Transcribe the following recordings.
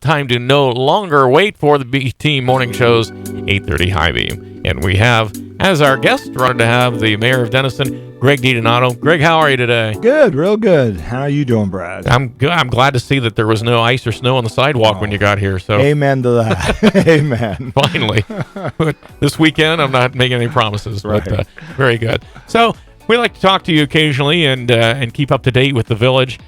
time to no longer wait for the BT Morning Show's 8:30 High Beam. And we have, as our guest, wanted to have the mayor of Denison, Greg DiDonato. Greg, how are you today? Good, real good. How are you doing, Brad? I'm good. I'm glad to see that there was no ice or snow on the sidewalk when you got here. So amen to that. Amen. Finally. This weekend, I'm not making any promises, right. But very good. So we like to talk to you occasionally and keep up to date with the village.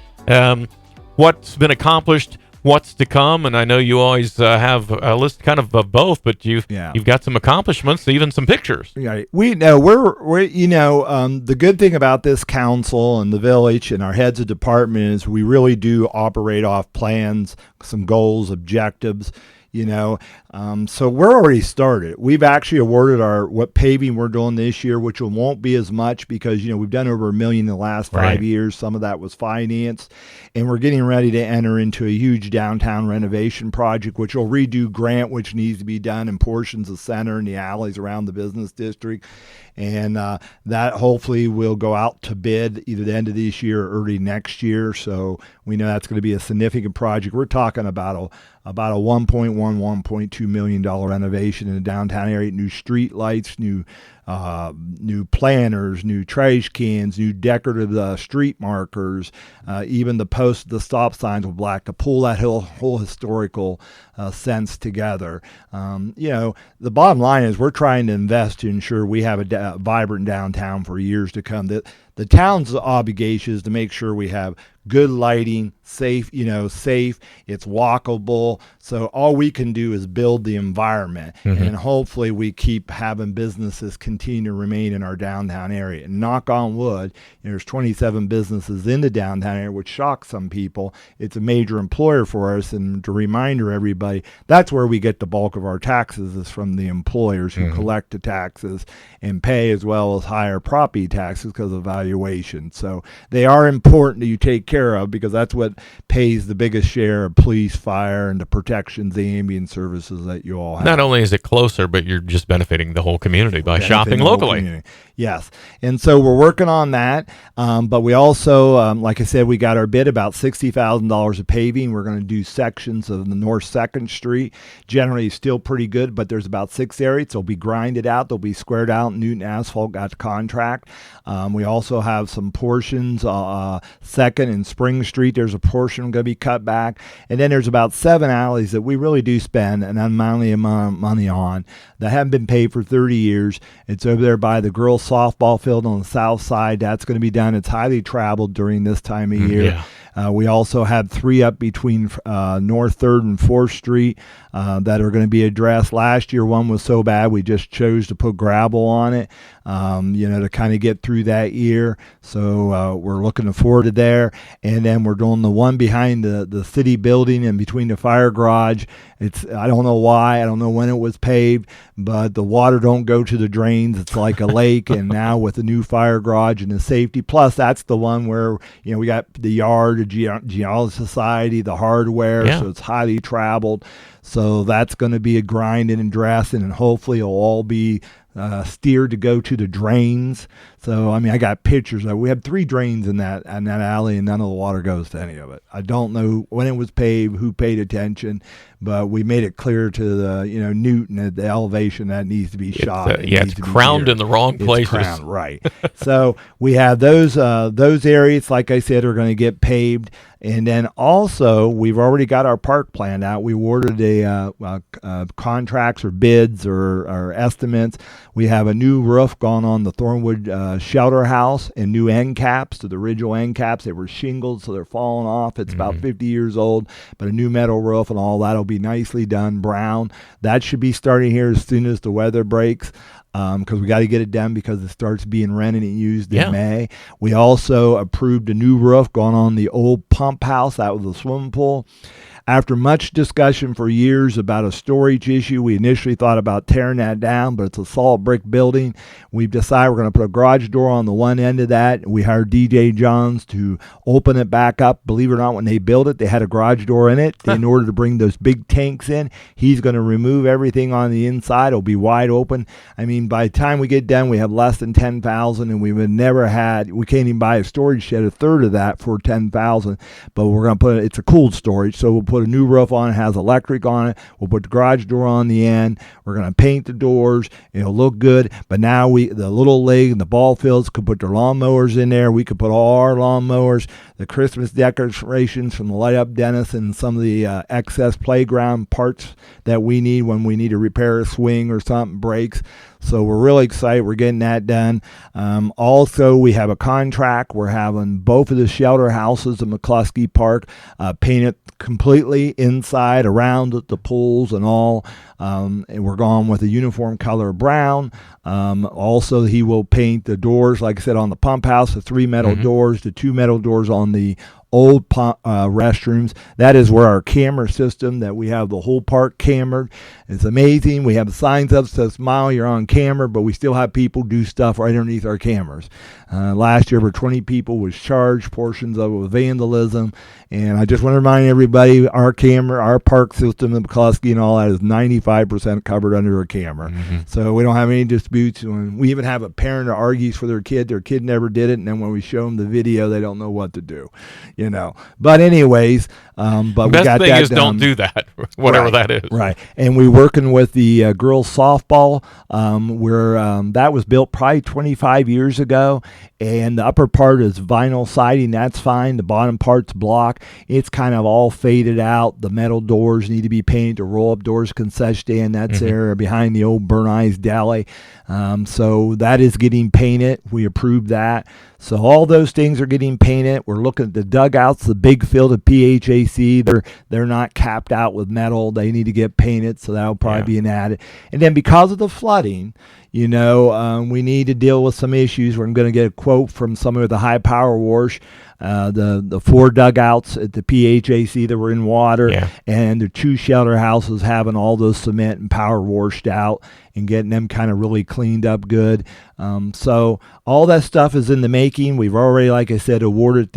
What's been accomplished, what's to come, and I know you always have a list kind of both, but you've got some accomplishments, even some pictures. Yeah, we know we're the good thing about this council and the village and our heads of department is we really do operate off plans, some goals, objectives. So we're already started. We've actually awarded what paving we're doing this year, which won't be as much because, we've done over $1 million in the last 5 years. Some of that was financed, and we're getting ready to enter into a huge downtown renovation project, which will redo Grant, which needs to be done in portions of Center and the alleys around the business district. And that hopefully will go out to bid either the end of this year or early next year. So we know that's going to be a significant project. We're talking about a $1.2 million renovation in the downtown area, new street lights, new planters, new trash cans, new decorative street markers, even the posts, the stop signs with black to pull that whole historical sense together. The bottom line is we're trying to invest to ensure we have a vibrant downtown for years to come. The town's obligation is to make sure we have good lighting, safe, it's walkable. So all we can do is build the environment, and hopefully we keep having businesses continue to remain in our downtown area. And knock on wood, there's 27 businesses in the downtown area, which shocks some people. It's a major employer for us, and to reminder everybody, that's where we get the bulk of our taxes is from the employers who collect the taxes and pay as well as higher property taxes because of valuation. So they are important that you take care of because that's what pays the biggest share of police, fire, and the protections, the ambulance services that you all have. Not only is it closer, but you're just benefiting the whole community by shopping locally. Yes. And so we're working on that. But we also, like I said, we got our bid about $60,000 of paving. We're going to do sections of the North 2nd Street. Generally still pretty good, but there's about 6 areas. They'll be grinded out. They'll be squared out. Newton Asphalt got the contract. We also have some portions, 2nd and Spring Street. There's a portion going to be cut back. And then there's about 7 alleys that we really do spend an unmanly amount of money on that haven't been paid for 30 years. It's over there by the girls' softball field on the south side. That's going to be done. It's highly traveled during this time of year. We also had 3 up between North 3rd and 4th Street that are going to be addressed. Last year, one was so bad we just chose to put gravel on it, to kind of get through that year. So we're looking forward to there. And then we're doing the one behind the city building and between the fire garage. I don't know why. I don't know when it was paved, but the water don't go to the drains. It's like a lake. And now with the new fire garage and the safety, plus that's the one where, we got the yard, the Geology Society, the hardware. So it's highly traveled. So that's going to be a grinding and dressing, and hopefully it'll all be steered to go to the drains. So, I got pictures. We have 3 drains in that alley, and none of the water goes to any of it. I don't know when it was paved, who paid attention, but we made it clear to the, Newton at the elevation that needs to be shot. It's crowned in the wrong places. Crowned, right. So we have those areas, like I said, are going to get paved. And then also, we've already got our park planned out. We awarded contracts or bids or estimates. We have a new roof gone on the Thornwood shelter house and new end caps to the original end caps. They were shingled, so they're falling off. It's about 50 years old, but a new metal roof and all that will be nicely done, brown. That should be starting here as soon as the weather breaks. Because we got to get it done because it starts being rented and used in May. We also approved a new roof going on the old pump house. That was a swimming pool. After much discussion for years about a storage issue, we initially thought about tearing that down, but it's a solid brick building. We've decided we're going to put a garage door on the one end of that. We hired DJ Johns to open it back up. Believe it or not, when they built it, they had a garage door in it in order to bring those big tanks in. He's going to remove everything on the inside. It'll be wide open. By the time we get done, we have less than 10,000, and we can't even buy a storage shed a third of that for 10,000. But we're going to it's a cooled storage, so we'll put put a new roof on. It has electric on it. We'll put the garage door on the end. We're going to paint the doors. It'll look good. But now the Little League and the ball fields could put their lawnmowers in there. We could put all our lawnmowers, the Christmas decorations from the Light Up Dennis, and some of the excess playground parts that we need when we need to repair a swing or something breaks. So we're really excited. We're getting that done. Also, we have a contract. We're having both of the shelter houses in McCluskey Park painted completely inside, around the pools and all. And we're going with a uniform color brown. Also, he will paint the doors, like I said, on the pump house, the 3 metal doors, the 2 metal doors on the old restrooms. That is where our camera system, that we have the whole park cambered. It's amazing. We have the signs up that says smile, you're on camera, but we still have people do stuff right underneath our cameras. Last year, over 20 people was charged, portions of it with vandalism. And I just want to remind everybody, our camera, our park system in McCluskey and all that is 95% covered under a camera. So we don't have any disputes. We even have a parent that argues for their kid never did it, and then when we show them the video, they don't know what to do. But anyways, but we got that done. Best thing is don't do that, whatever that is. Right. And we're working with the girls softball, where that was built probably 25 years ago, and the upper part is vinyl siding. That's fine. The bottom part's block. It's kind of all faded out. The metal doors need to be painted. The roll-up doors concession stand, that's there behind the old Burn Eyes Deli. So that is getting painted. We approved that. So all those things are getting painted. We're looking at the dugouts, the big field of PHAC. They're not capped out with metal. They need to get painted, so that'll probably be an added. And then because of the flooding, we need to deal with some issues. We're going to get a quote from somebody with a high power wash. The 4 dugouts at the PHAC that were in water, and the 2 shelter houses having all those cement and power washed out and getting them kind of really cleaned up good. So all that stuff is in the making. We've already, like I said, awarded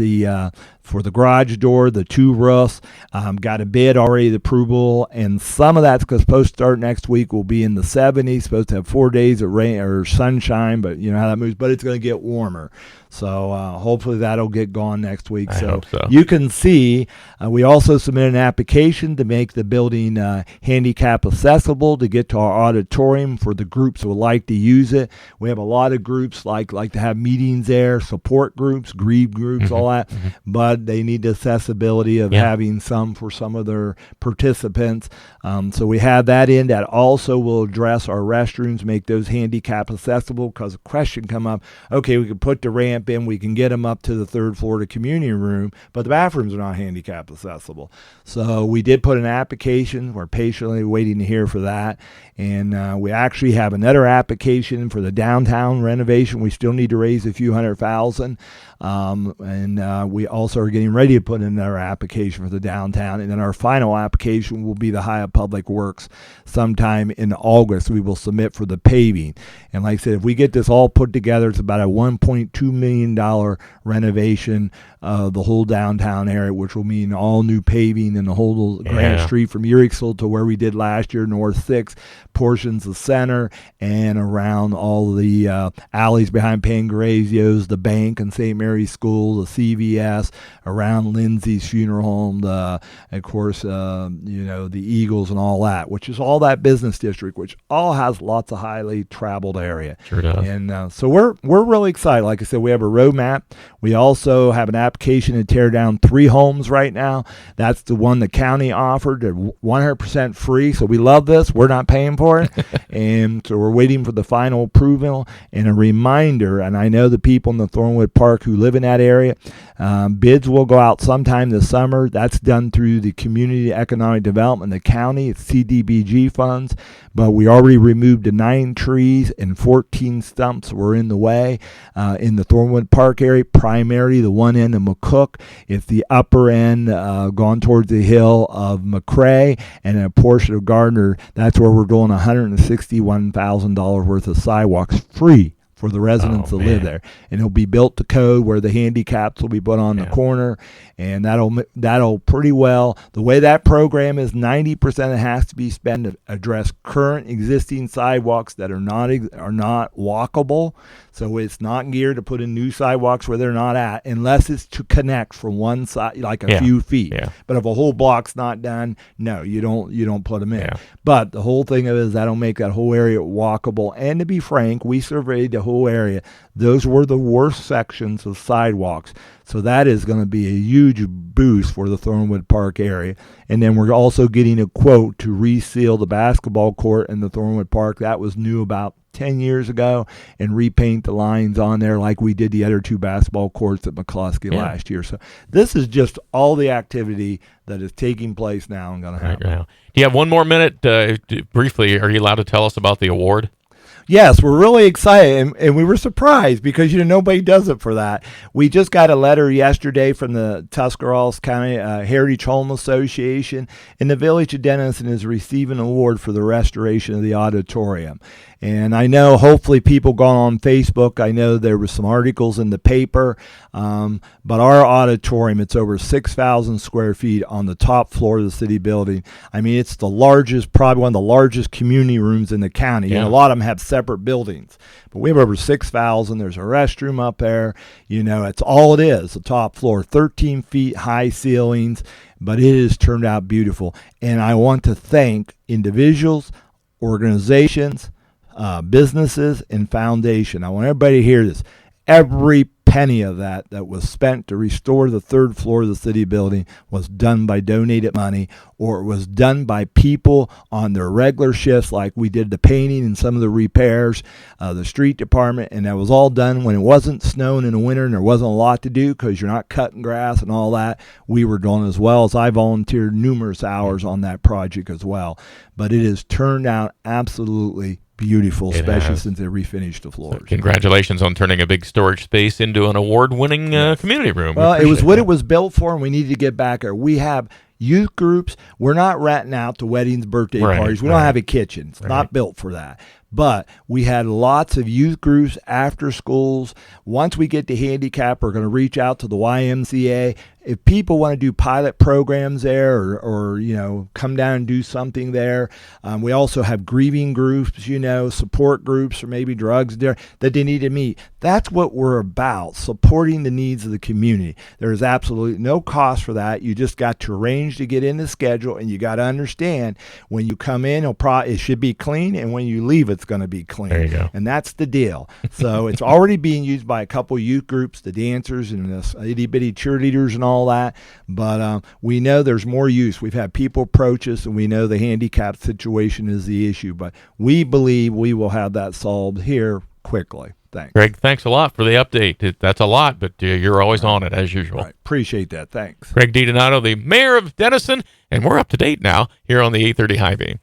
for the garage door, the 2 roofs, got a bid already, the approval, and some of that's supposed to start next week. Will be in the 70s, supposed to have 4 days of rain or sunshine, but you know how that moves, but it's going to get warmer. So hopefully that'll get going next week. I hope so. You can see we also submitted an application to make the building handicap accessible to get to our auditorium for the groups who would like to use it. We have a lot of groups like to have meetings there, support groups, grieve groups, all that, but they need the accessibility of having some for some of their participants. So we have that in. That also will address our restrooms, make those handicap accessible, because a question come up, okay, we can put the ramp in, we can get them up to the 3rd floor to communion room, but the bathrooms are not handicap accessible. So we did put an application. We're patiently waiting to hear for that. And we actually have another application for the downtown renovation. We still need to raise a few $100,000. And we also are getting ready to put in another application for the downtown. And then our final application will be the Hyatt Public Works sometime in August. We will submit for the paving. And like I said, if we get this all put together, it's about a $1.2 million renovation of the whole downtown area, which will mean all new paving and the whole Grand Street from Uriksville to where we did last year, North 6, portions of Center, and around all the alleys behind Pangrazio's, the bank and St. Mary's School, the CVS, around Lindsay's Funeral Home, of course, the Eagles and all that, which is all that business district, which all has lots of highly traveled area. Sure does. And so we're really excited. Like I said, we have a roadmap. We also have an application to tear down 3 homes right now. That's the one the county offered. They're 100% free, so we love this. We're not paying for it. And so we're waiting for the final approval. And a reminder, and I know the people in the Thornwood Park who live in that area, bids will go out sometime this summer. That's done through the Community Economic Development, the county, it's CDBG funds. But we already removed the 9 trees and 14 stumps were in the way in the Thornwood Park area, primarily the one end of McCook. It's the upper end gone towards the hill of McCrae, and a portion of Gardner. That's where we're doing $161,000 worth of sidewalks free for the residents Oh, that live man. there. And it'll be built to code where the handicaps will be put on the corner, and that'll pretty well. The way that program is, 90% it has to be spent to address current existing sidewalks that are not walkable. So it's not geared to put in new sidewalks where they're not at, unless it's to connect from one side, like a few feet. Yeah. But if a whole block's not done, no, you don't put them in. Yeah. But the whole thing of it is that'll make that whole area walkable. And to be frank, we surveyed the whole area. Those were the worst sections of sidewalks. So that is going to be a huge boost for the Thornwood Park area. And then we're also getting a quote to reseal the basketball court in the Thornwood Park. That was new about 10 years ago, and repaint the lines on there like we did the other two basketball courts at McCluskey last year. So this is just all the activity that is taking place now and going to happen. Right now. Do you have one more minute? Briefly, are you allowed to tell us about the award? Yes, we're really excited, and we were surprised because nobody does it for that. We just got a letter yesterday from the Tuscarawas County Heritage Home Association, and the Village of Denison is receiving an award for the restoration of the auditorium. And I know hopefully people gone on Facebook. I know there were some articles in the paper, but our auditorium, it's over 6,000 square feet on the top floor of the city building. I mean, it's the largest, probably one of the largest community rooms in the county. Yeah. And a lot of them have separate buildings, but we have over 6,000. There's a restroom up there. It's all it is, the top floor, 13 feet high ceilings, but it has turned out beautiful. And I want to thank individuals, organizations, businesses, and foundation. I want everybody to hear this. Every penny of that was spent to restore the third floor of the city building was done by donated money, or it was done by people on their regular shifts, like we did the painting and some of the repairs, the street department, and that was all done when it wasn't snowing in the winter and there wasn't a lot to do because you're not cutting grass and all that. We were doing as well, as I volunteered numerous hours on that project as well. But it has turned out absolutely beautiful, especially since they refinished the floors. So congratulations on turning a big storage space into an award-winning community room. Well, it was what it was built for, and we need to get back there. We have youth groups. We're not renting out to weddings, birthday parties. We don't have a kitchen. It's not built for that. But we had lots of youth groups, after schools. Once we get to handicap, we're going to reach out to the YMCA. If people want to do pilot programs there or come down and do something there. We also have grieving groups, support groups, or maybe drugs there that they need to meet. That's what we're about, supporting the needs of the community. There is absolutely no cost for that. You just got to arrange to get in the schedule, and you got to understand when you come in, it should be clean, and when you leave, it's going to be clean. There you go. And that's the deal. So it's already being used by a couple youth groups, the dancers and the itty-bitty cheerleaders and all that. But we know there's more use. We've had people approach us, and we know the handicap situation is the issue. But we believe we will have that solved here quickly. Thanks. Greg, thanks a lot for the update. That's a lot, but you're always on it, as usual. Right. Appreciate that. Thanks. Greg DiDonato, the mayor of Denison, and we're up to date now here on the 830 High Beam.